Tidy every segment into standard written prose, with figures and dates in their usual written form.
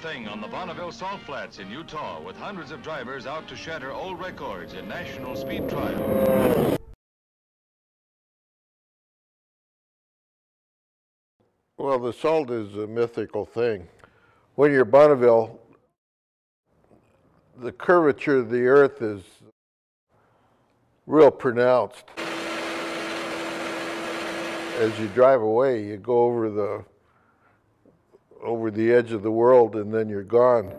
thing on the Bonneville Salt Flats in Utah, with hundreds of drivers out to shatter old records in national speed trials. Well, the salt is a mythical thing. When you're Bonneville, the curvature of the earth is real pronounced. As you drive away, you go over the edge of the world, and then you're gone.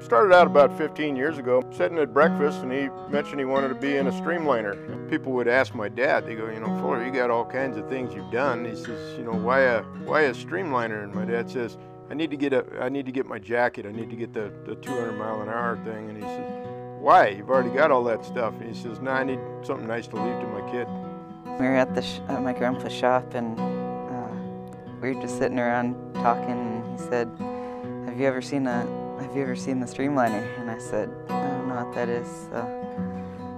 Started out about 15 years ago, sitting at breakfast, and he mentioned he wanted to be in a streamliner. People would ask my dad, they go, you know, Fuller, you got all kinds of things you've done. He says, you know, why a streamliner? And my dad says, I need to get my jacket. I need to get the 200-mile-an-hour thing. And he says, why? You've already got all that stuff. And he says, no, I need something nice to leave to my kid. We were at my grandpa's shop, and we were just sitting around talking, and he said, have you ever seen the streamliner? And I said, I don't know what that is. So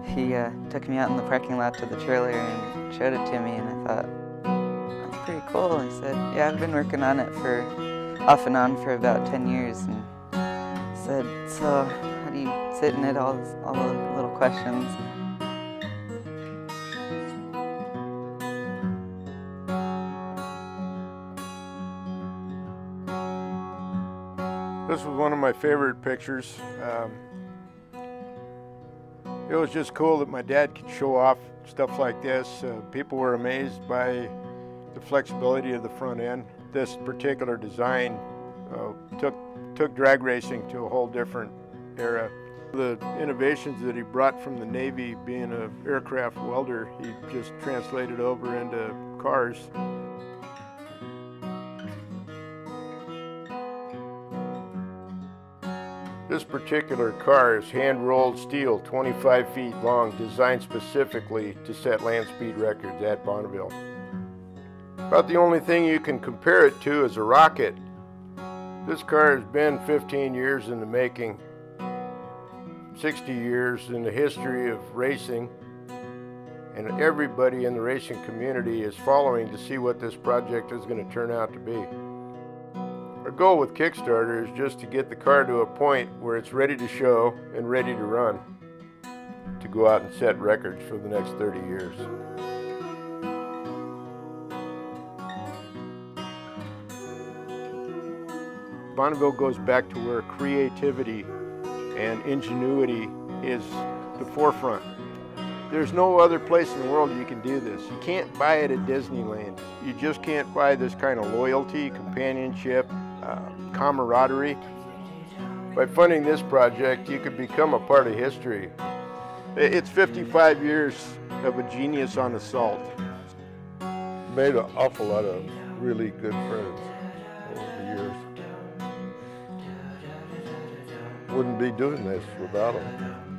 he took me out in the parking lot to the trailer and showed it to me, and I thought, that's pretty cool. He said, yeah, I've been working on it off and on for about 10 years. And I said, so how do you sit in it, all the little questions. This was one of my favorite pictures. It was just cool that my dad could show off stuff like this. People were amazed by the flexibility of the front end. This particular design took drag racing to a whole different era. The innovations that he brought from the Navy, being an aircraft welder, he just translated over into cars. This particular car is hand-rolled steel, 25 feet long, designed specifically to set land speed records at Bonneville. About the only thing you can compare it to is a rocket. This car has been 15 years in the making, 60 years in the history of racing, and everybody in the racing community is following to see what this project is going to turn out to be. Our goal with Kickstarter is just to get the car to a point where it's ready to show and ready to run, to go out and set records for the next 30 years. Bonneville goes back to where creativity and ingenuity is the forefront. There's no other place in the world you can do this. You can't buy it at Disneyland. You just can't buy this kind of loyalty, companionship, camaraderie. By funding this project, you could become a part of history. It's 55 years of a genius on the salt. Made an awful lot of really good friends over the years. Wouldn't be doing this without them.